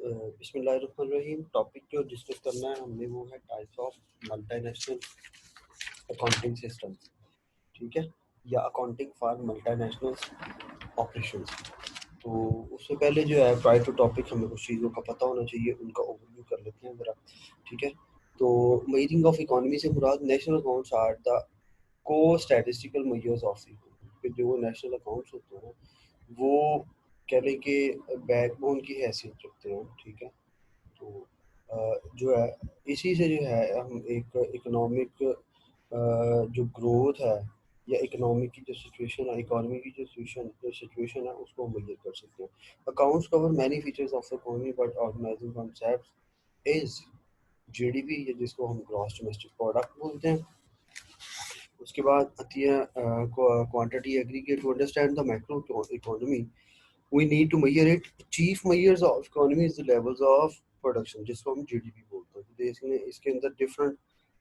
बिस्मिल्लाहिर्रहमानिर्रहीम। टॉपिक जो डिस्कस करना है हमने वो है types of multinational accounting system, ठीक है, या अकाउंटिंग फॉर मल्टीनेशनल ऑपरेशंस। तो उससे पहले जो है प्रायर टू टॉपिक हमें कुछ चीज़ों का पता होना चाहिए, उनका ओवरव्यू कर लेते हैं ज़रा, ठीक है। तो मेजरिंग ऑफ इकोनॉमी से मुराद नेशनल अकाउंट्स आर द को स्टैटिस्टिकल मेजर्स ऑफ इकोनॉमी। जो नेशनल अकाउंट्स होते हैं वो कह लें कि बैकबोन की हैसियत रखते हैं, ठीक है। तो जो है इसी से जो है हम एक इकोनॉमिक जो ग्रोथ है या इकोनॉमी की जो सिचुएशन है, इकोनॉमी की जो सिचुएशन है उसको हम मेजर कर सकते हैं। Accounts cover many features of economy but organising concept is GDP, या जिसको हम ग्रॉस डोमेस्टिक प्रोडक्ट बोलते हैं। उसके बाद आती है quantity aggregate. To understand the macro economy we need to measure it. Chief measures of economy is the levels of production, जिसको हम जीडीपी बोलते हैं। तो इसमें इसके अंदर डिफरेंट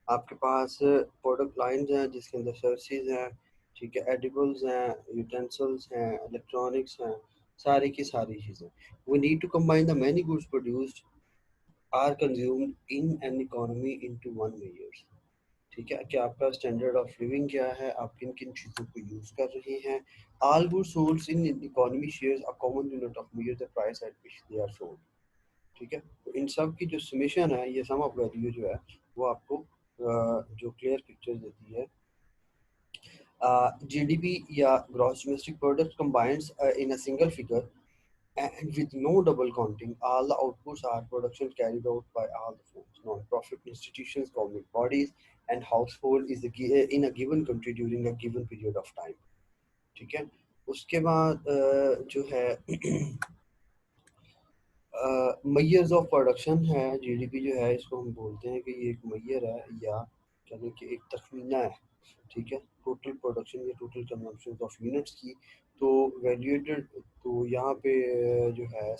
आपके पास प्रोडक्ट लाइंस हैं, जिसके अंदर सर्विसेज हैं, ठीक है, एडिबल्स हैं, यूटेंसिल्स हैं, इलेक्ट्रॉनिक्स हैं, सारी की सारी चीज़ें। we need to combine the many goods produced are consumed in an economy into one measures, ठीक है, कि आपका स्टैंडर्ड ऑफ लिविंग क्या है, आप किन किन चीज़ों को यूज़ कर रहे हैं। All good sold in economy shares a common unit of measure the price at which they are sold, ठीक है। तो इन सब की जो समेशन है, ये सम ऑफ वैल्यू जो है वो आपको जो क्लियर पिक्चर देती है। जीडीपी या gross domestic product combines in a single figure and with no double counting, all the outputs are production carried out by all the firms, non-profit institutions, government bodies, and household is in a given country during a given period of time, ठीक है। उसके बाद जो है measures of production है। GDP जो है इसको हम बोलते हैं कि ये एक मैयर है या कहते हैं कि एक तखमीना है, ठीक है, टोटल प्रोडक्शन या टोटल कंजम्पशन ऑफ यूनिट्स की। तो वैल्यूएटेड, तो यहाँ पे जो है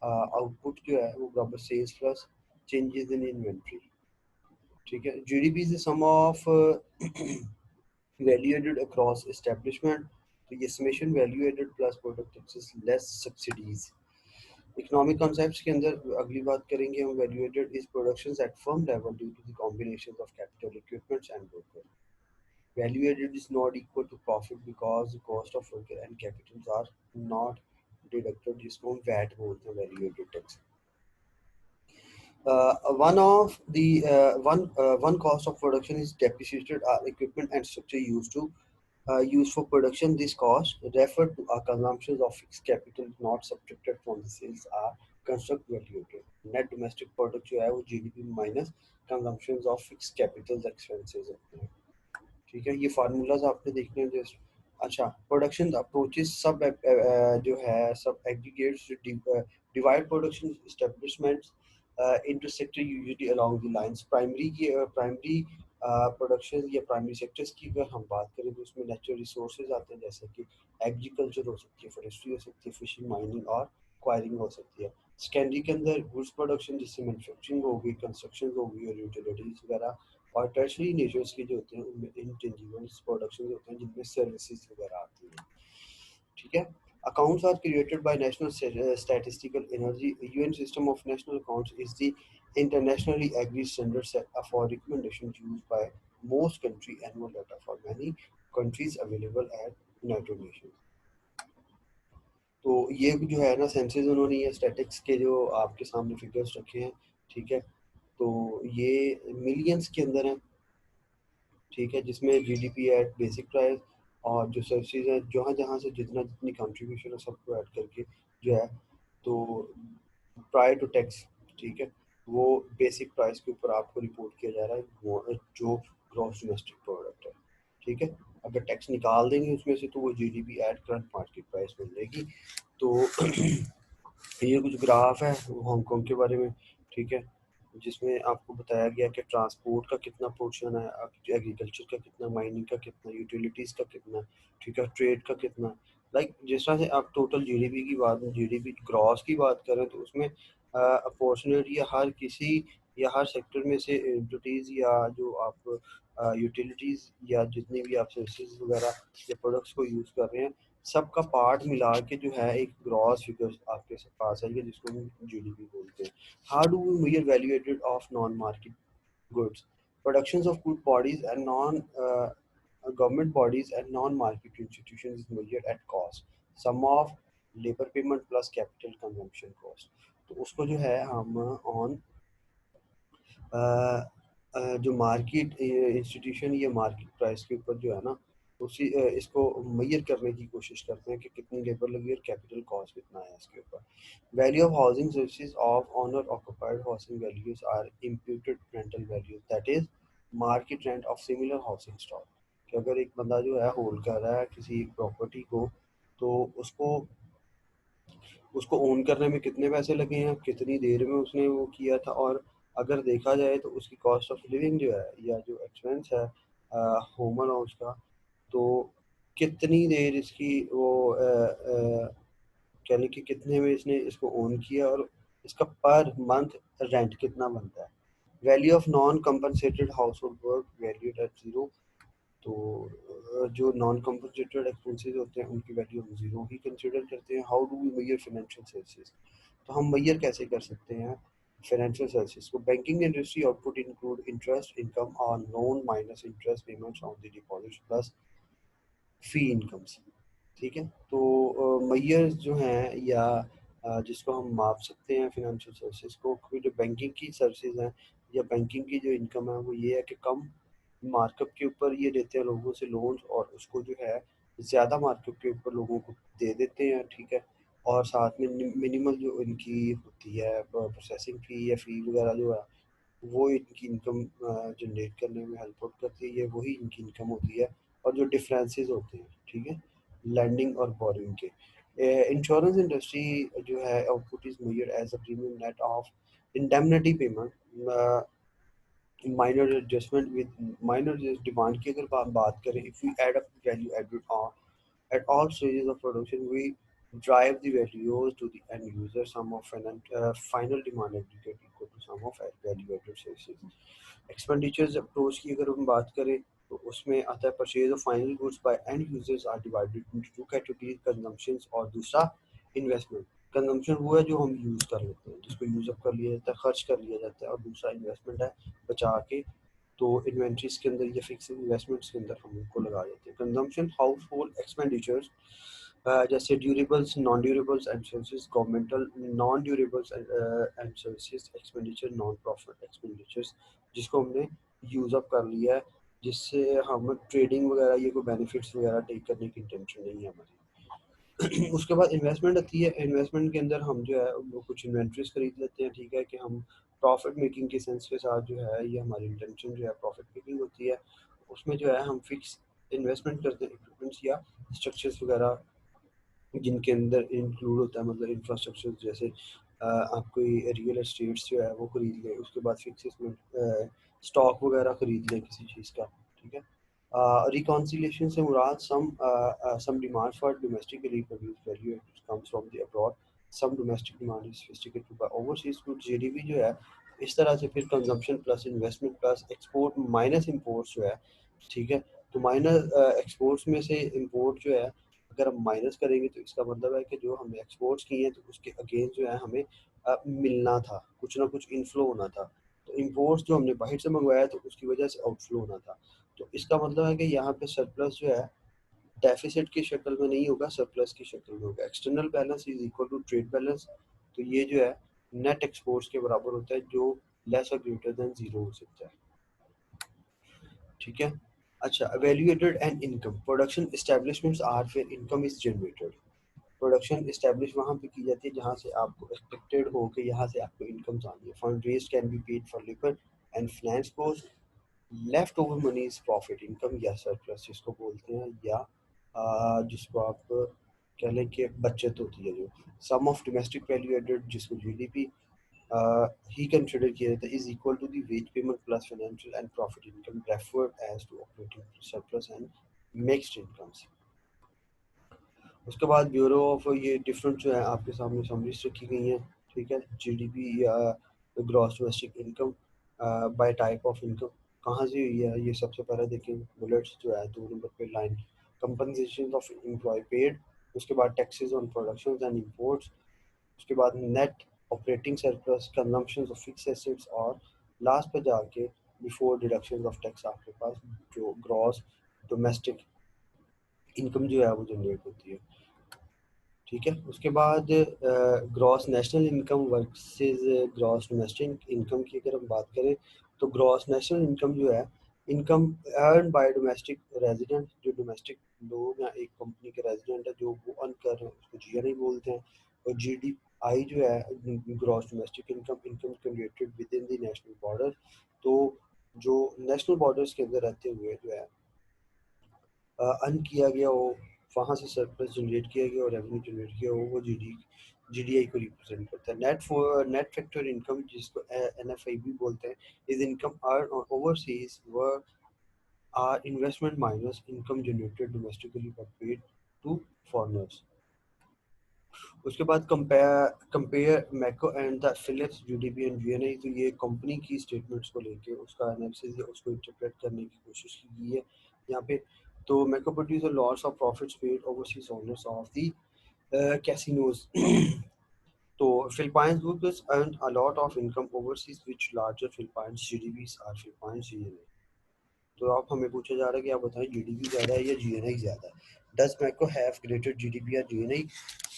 आउटपुट जो है वो बराबर sales plus changes in inventory, ठीक है। GDP is the sum of value added across establishment. तो ये summation value added plus product excess less subsidies. Economic concepts के अंदर अगली बात करेंगे हम, value added is production at firm level due to the combination of capital equipments and worker. Value added is not equal to profit because the cost of worker and capitals are not deducted, जिसको हम VAT बोलते हैं, value added tax. One cost of production is depreciated equipment and structure used for production. This cost referred to are consumptions of fixed capital not subtracted from the sales are construct value added. Net domestic product जो है वो GDP minus consumptions of fixed capital expenses होते हैं, ठीक है। ये formulas आपने देखने हैं जस्ट। अच्छा, प्रोडक्शन अप्रोचेस सब जो है सब aggregates divide production establishments into sector usually along the lines. Primary की प्राइमरी प्रोडक्शन या प्राइमरी सेक्टर्स की अगर हम बात करें तो उसमें नेचुरल रिसोर्सेज आते हैं, जैसे कि एग्रीकल्चर हो सकती है, फॉरेस्ट्री हो सकती है, फिशिंग, माइनिंग और क्वायरिंग हो सकती है। सेकेंडरी के अंदर गुड्स प्रोडक्शन, जिससे मैन्युफैक्चरिंग होगी, कंस्ट्रक्शन होगी और यूटिलिटीज वगैरह। और टर्शरी नेचर्स के जो होते हैं उनमें इंटेंजिबल्स प्रोडक्शन होते हैं, जिनमें सर्विसेज वगैरह आती हैं, ठीक है। Accounts are created by National Statistical Energy. UN System of National Accounts is the internationally agreed standard set for recommendations used by most country annual data for many countries available at United Nations. तो ये जो है ना senses उन्होंने ये statics के जो आपके सामने फिगर्स रखे हैं, ठीक है। तो ये मिलियंस के अंदर हैं, ठीक है, जिसमें जीडीपी एट बेसिक प्राइस और जो सर्विसेज है जहाँ जहाँ से जितना जितनी कंट्रीब्यूशन है सबको ऐड करके जो है तो प्रायर टू टैक्स, ठीक है, वो बेसिक प्राइस के ऊपर आपको रिपोर्ट किया जा रहा है वो जो ग्रॉस डोमेस्टिक प्रोडक्ट है, ठीक है। अगर टैक्स निकाल देंगे उसमें से तो वो GDP at current market price बन जाएगी। तो ये कुछ ग्राफ है हांगकांग के बारे में, ठीक है, जिसमें आपको बताया गया कि ट्रांसपोर्ट का कितना पोर्शन है, एग्रीकल्चर का कितना, माइनिंग का कितना, यूटिलिटीज़ का कितना, ठीक है, ट्रेड का कितना। लाइक जिस तरह से आप टोटल जीडीपी की बात, जीडीपी ग्रॉस की बात करें तो उसमें अपॉर्चुनिट या हर किसी या हर सेक्टर में से एंटिटीज़ या जो आप यूटिलिटीज़ या जितनी भी आप सर्विसेज वगैरह या प्रोडक्ट्स को यूज़ कर रहे हैं सबका पार्ट मिला के जो है एक ग्रॉस फिगर आपके पास है, ये जिसको हम जीडीपी बोलते हैं। How do we measure value added of non market goods? Productions of good bodies and non-government bodies and non-market institutions is measured at cost. Sum of labor payment plus capital consumption cost. तो उसको जो है हम on जो market institution या market price के ऊपर जो है ना, उसी इसको मेजर करने की कोशिश करते हैं कि कितनी लेबर लगी और कैपिटल कॉस्ट कितना है इसके ऊपर। Value of housing services of owner occupied housing values are imputed rental value, that is market rent of similar housing stock. कि अगर एक बंदा जो है होल्ड कर रहा है किसी प्रॉपर्टी को, तो उसको उसको ओन करने में कितने पैसे लगे हैं, कितनी देर में उसने वो किया था, और अगर देखा जाए तो उसकी कॉस्ट ऑफ लिविंग जो है या जो एक्सपेंस है होम अलाउंस का, तो कितनी देर इसकी वो यानी कि कितने में इसने इसको ओन किया, और इसका पर मंथ रेंट कितना बनता है। Value of non compensated house hold work valued at zero. तो जो नॉन कंपनसेटेड एक्सपेंसेस होते हैं उनकी वैल्यू हम जीरो ही कंसिडर करते हैं। How do we measure financial services? तो हम मेजर कैसे कर सकते हैं फाइनेंशियल सर्विसेज को? Banking industry output include interest income और loan minus interest payments on the deposit plus fee incomes. ठीक है, तो मैयर्स जो हैं या जिसको हम माप सकते हैं फिनेंशियल सर्विसेज को, क्योंकि जो बैंकिंग की सर्विसेज हैं या बैंकिंग की जो इनकम है वो ये है कि कम मार्कअप के ऊपर ये देते हैं लोगों से लोन्स, और उसको जो है ज़्यादा मार्कअप के ऊपर लोगों को दे देते हैं। ठीक है, और साथ में मिनिमल जो इनकी होती है प्रोसेसिंग फ़ी या फ़ी वगैरह जो है, वो इनकी इनकम जनरेट करने में हेल्प आउट करती है, ये वही इनकी इनकम होती है। और जो डिफरेंसेस होते हैं, ठीक है, लैंडिंग और बोरिंग के। इंश्योरेंस इंडस्ट्री जो है output is measured as a premium net of indemnity payment minor adjustment with minor demand की अगर बात करें, if we add up value added at all stages of production, we drive the values to the end user. Sum of final demand aggregate equal to sum of value added services. Expenditures approach की अगर हम बात करें, तो उसमें आता है purchase of final goods by end users are divided into two categories, consumptions और दूसरा इन्वेस्टमेंट। कंजम्पशन वो है जो हम यूज़ कर लेते हैं, जिसको यूज़ अप कर लिया जाता है, खर्च कर लिया जाता है, और दूसरा इन्वेस्टमेंट है बचा के, तो इन्वेंट्रीज के अंदर या फिक्स इन्वेस्टमेंट्स के अंदर हम उनको लगा देते हैं। कंजम्पशन हाउस होल्ड एक्सपेंडिचर्स जैसे durables, non durables and services, governmental non durables and services expenditure, non profit expenditures, जिसको हमने यूज़ अप कर लिया है, जिससे हम ट्रेडिंग वगैरह ये कोई बेनिफिट्स वगैरह टेक करने की इंटेंशन नहीं है हमारी। उसके बाद इन्वेस्टमेंट आती है। इन्वेस्टमेंट के अंदर हम जो है वो कुछ इन्वेंट्रीज खरीद लेते हैं। ठीक है, कि हम प्रॉफिट मेकिंग के सेंस के साथ जो है ये हमारी इंटेंशन जो है प्रॉफिट मेकिंग होती है। उसमें जो है हम फिक्स इन्वेस्टमेंट करते हैं इक्विपमेंट्स या स्ट्रक्चर्स वगैरह, जिनके अंदर इंक्लूड होता है मतलब इंफ्रास्ट्रक्चर, जैसे आप कोई रियल एस्टेट्स जो है वो खरीद लें, उसके बाद फिक्स इसमें स्टॉक वगैरह खरीद लें किसी चीज़ का। ठीक है, रिकॉन्सिलेशन से मुराद some demand for domestically produced value comes from the abroad, some domestic demand is sophisticated by overseas goods. GDP जो है इस तरह से फिर consumption plus investment plus export minus imports जो है। ठीक है, तो माइनस एक्सपोर्ट्स में से इंपोर्ट जो है अगर हम माइनस करेंगे, तो इसका मतलब है कि जो हमने एक्सपोर्ट्स किए हैं तो उसके अगेंस्ट जो है हमें मिलना था, कुछ ना कुछ इनफ्लो होना था। तो इंपोर्ट्स जो हमने बाहर से मंगवाया तो उसकी वजह से आउटफ्लो होना था। तो इसका मतलब है कि यहाँ पे सरप्लस जो है डेफिसिट की शक्ल में नहीं होगा, सरप्लस की शक्ल में होगा। External balance is equal to trade balance. तो ये जो है नेट एक्सपोर्ट्स के बराबर होता है, जो लेस और ग्रेटर देन जीरो हो सकता है। ठीक है, अच्छा, valuated and income production establishments are where income is generated. Production establish वहाँ पे की जाती है जहाँ से आपको एक्सपेक्टेड हो कि यहाँ से आपको इनकम्स आनी है। Fund raise can be paid for labour and finance cost. Left over money is profit income या सरप्लस जिसको बोलते हैं, या जिसको आप कह लें कि बचत होती है जो। Sum of domestic value added जिसको जीडीपी ही कंसिडर किया जाता है is equal to the wage payment plus financial and profit income referred as to operating surplus and mixed incomes. उसके बाद ब्यूरो ऑफ ये डिफरेंट जो है आपके सामने समरीज रखी गई हैं। ठीक है, जीडीपी या gross domestic income by type of income कहाँ से हुई है, ये सबसे पहले देखें बुलेट्स जो है 2 नंबर पे line, compensation of employ paid उसके बाद taxes on production and imports, उसके बाद net operating surplus, consumption of fix assets, और लास्ट पे जाके बिफोर डिडक्शन ऑफ टैक्स आपके पास जो ग्रॉस डोमेस्टिक इनकम जो है वो जनरेट होती है। ठीक है, उसके बाद gross national income versus gross domestic income की अगर हम बात करें तो ग्रॉस नेशनल इनकम जो है, income earn by domestic resident, जो डोमेस्टिक लोग हैं एक कंपनी के रेजिडेंट है जो वो अर्न कर रहे हैं उसको जीएनआई बोलते हैं। और जीडीआई जो है gross domestic income, income generated with in the national border, तो जो नेशनल बॉर्डर्स के अंदर रहते हुए जो है अर्न किया गया हो, वहाँ से सरप्लस जनरेट किया गया और रेवेन्यू जनरेट किया हो, वो जीडीआई को रिप्रेजेंट करता है। नेट फैक्टर इनकम जिसको एनएफआई भी बोलते हैं, is income earn on overseas were or investment minus income generated domestically but paid to foreigners. उसके बाद compare Macau and the Philippines GDP and GNI, तो ये कंपनी की स्टेटमेंट्स को लेके उसका एनालिसिस या उसको इंटरप्रेट करने की कोशिश की गई है यहाँ पे। तो Macau produce lots of profits paid overseas owners of the casinos. तो Philippines workers earn a lot of income overseas, which larger Philippines GDPs are Philippines GNA. तो आप हमें पूछा जा रहा है कि आप बताएं जीडीपी ज़्यादा है या जीएनआई ज़्यादा है। डज मैको हैव ग्रेटर जीडीपी या जीएनआई?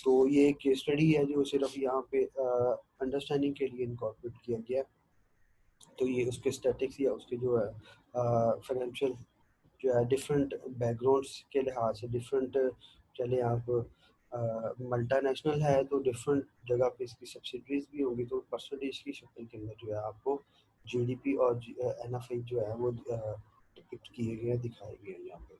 तो ये एक केस स्टडी है जो सिर्फ यहाँ पे अंडरस्टैंडिंग के लिए इनकॉर्पोरेट किया गया। तो ये उसके स्टैटिक्स या उसके जो है फाइनेंशियल जो है डिफरेंट बैकग्राउंड्स के लिहाज से डिफरेंट, चले आप मल्टानेशनल है तो डिफरेंट जगह पे इसकी सब्सिडीज भी होंगी, तो परसेंटेज की शक्ल के अंदर जो है आपको जीडीपी और एनएफआई जो है वो डिपिक्ट किए गए हैं, दिखाए गए हैं यहाँ पे।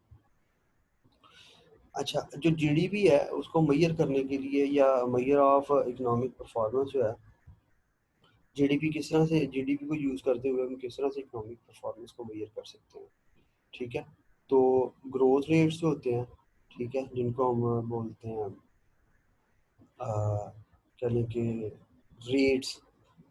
अच्छा, जो जीडीपी है उसको मैयर करने के लिए या मैयर ऑफ इकोनॉमिक परफॉर्मेंस जो है, जीडीपी किस तरह से, जीडीपी को यूज़ करते हुए हम किस तरह से इकोनॉमिक परफॉर्मेंस को मैयर कर सकते हैं। ठीक है, तो ग्रोथ रेट्स जो होते हैं, ठीक है, जिनको हम बोलते हैं चले कि रेट्स,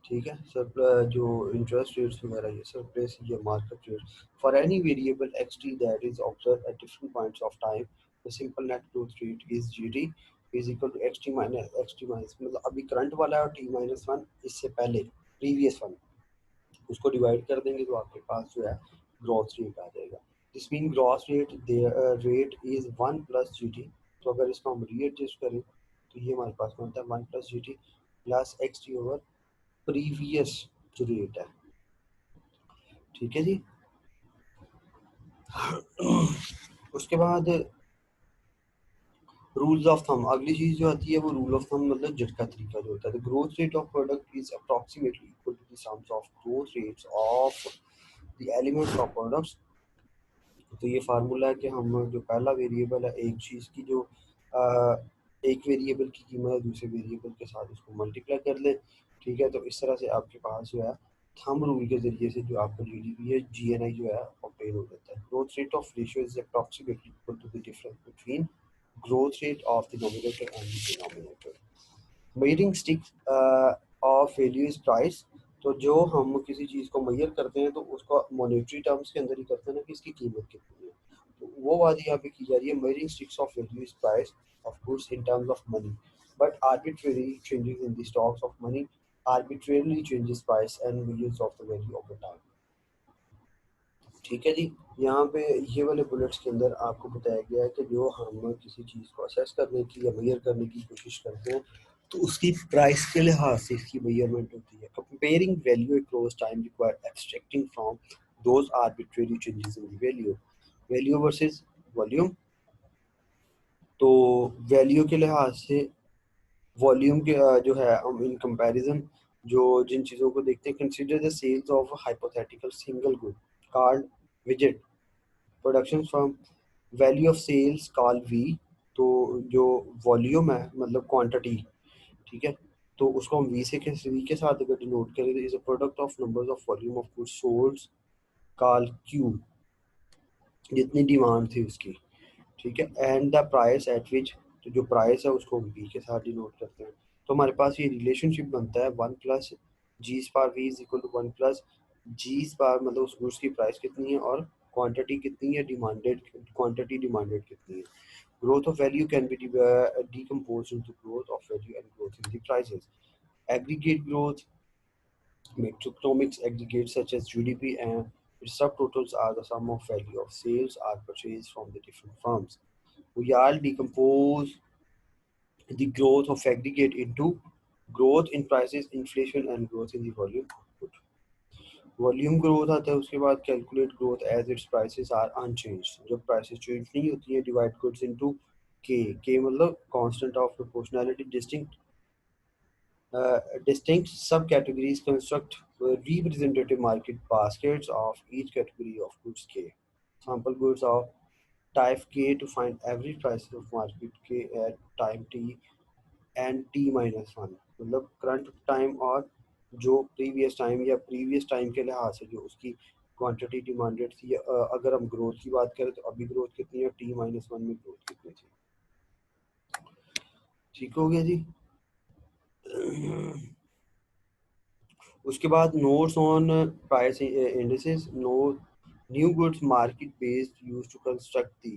ठीक है, सब जो इंटरेस्ट रेट्स वगैरह ये सब प्लेस ये market rate for any variable X T that is observe at different points of time, the simple net growth rate is G T is equal to X T minus, मतलब अभी current वाला है और T minus one इससे पहले previous one, उसको divide कर देंगे तो आपके पास जो है ग्रॉस रेट आ जाएगा। This mean gross rate rate is one plus G T. तो अगर इसको हम रीएडजस्ट करें तो ये हमारे पास बनता है one plus G T plus x T over previous जो रेट है। ठीक है जी। उसके बाद रूल्स ऑफ थंब, अगली चीज जो आती है वो रूल ऑफ थंब, मतलब झटका तरीका जो होता है। Growth rate of product is approximately equal to the sums of growth rates of the elements of products. तो ये फार्मूला है कि हम जो पहला वेरिएबल है एक चीज़ की जो एक वेरिएबल की कीमत है दूसरे वेरिएबल के साथ उसको मल्टीप्लाई कर लें। ठीक है, तो इस तरह से आपके पास जो है थंब रूल के ज़रिए से जो आपका जीडीपी है जीएनआई जो है ऑब्टेन हो जाता है। Growth rate of ratio is approximately equal to the difference between growth rate of the nominator and the denominator. Measuring stick of value is price. तो जो हम किसी चीज़ को मेजर करते हैं तो उसको मॉनेटरी टर्म्स के अंदर ही करते हैं ना कि इसकी कीमत कितनी है, तो वो बात यहाँ पे की जा रही है। Measuring sticks of value is price of goods in terms of money, but arbitrary changes in the stocks of money arbitrarily changes price and measures of the value over time। ठीक है जी। यहाँ पे ये वाले बुलेट्स के अंदर आपको बताया गया है कि जो हम किसी चीज़ को असेस करने की या मेजर करने की कोशिश करते हैं तो उसकी प्राइस के लिहाज से इसकी मेजरमेंट होती है। Comparing value across time require extracting from those arbitrary changes in value, value versus volume. तो वैल्यू के लिहाज से वॉल्यूम के जो है हम इन कंपैरिजन जो जिन चीज़ों को देखते हैं, consider the sales of hypothetical single good card विजेट production from value of sales call we. तो जो वॉल्यूम है मतलब क्वांटिटी, ठीक है, तो उसको हम वी से वी के साथ अगर डिनोट करें तो is a product of numbers of volume of goods sold call Q, जितनी डिमांड थी उसकी। ठीक है, एंड द प्राइस एट विच, तो जो प्राइस है उसको हम वी के साथ डिनोट करते हैं। तो हमारे पास ये रिलेशनशिप बनता है one plus G spar V is equal to one plus G spar, मतलब उस गुड्स की प्राइस कितनी है और क्वांटिटी कितनी है, डिमांडेड क्वांटिटी डिमांडेड कितनी है. Growth of value can be decomposed into growth of value and growth in the prices. Aggregate growth, macroeconomics aggregates such as GDP and its subtotals are the sum of value of sales are purchased from the different firms. We all decompose the growth of aggregate into growth in prices, inflation, and growth in the volume output. Volume growth आता है, उसके बाद calculate growth as its prices are unchanged. जब prices change नहीं होती है, divide goods into के मतलब constant of proportionality. Distinct subcategories construct representative market baskets of each category of goods K. Sample goods of type K to find average prices of market K at time T and T minus one. मतलब current time और जो previous time या previous time के लिहाज से जो उसकी quantity demanded थी. अगर हम ग्रोथ की बात करें तो अभी ग्रोथ कितनी है, टी माइनस वन में ग्रोथ कितनी थी. ठीक हो गया जी. उसके बाद notes on price indices. No new goods market based use to construct the.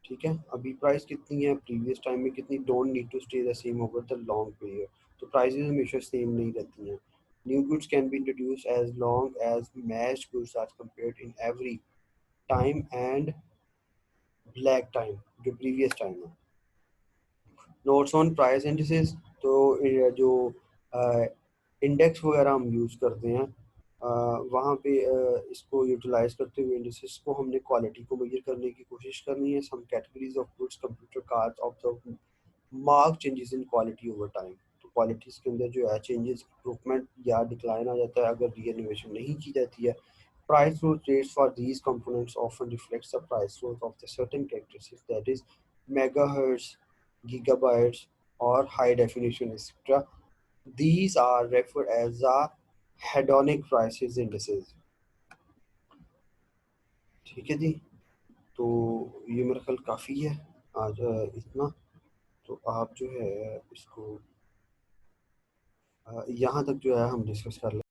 ठीक है, अभी प्राइस कितनी है, प्रीवियस टाइम में कितनी. Don't need to stay the same over the long period. तो प्राइसेस हमेशा सेम नहीं रहती हैं. New goods can be introduce as long as matched goods are compared in every time and black time जो previous time है. Notes on price indices. तो जो index वगैरह हम यूज़ करते हैं, वहाँ पे इसको यूटिलाइज करते हुए इंडिसेस को हमने क्वालिटी को मेजर करने की कोशिश करनी है. Some categories of goods computer cards observe mark changes in quality over time. तो क्वालिटीज के अंदर जो है चेंजेस, इंप्रूवमेंट या डिक्लाइन आ जाता है अगर रीइनोवेशन नहीं की जाती है. Price growth rates for these components often reflects the price growth of the certain characteristics, that is megahertz, gigabytes, or high definition, etc. These are referred as the hedonic prices indices. ठीक है जी. तो ये मेरा ख्याल काफ़ी है आज इतना. तो आप जो है इसको यहाँ तक जो है हम डिस्कस कर लें.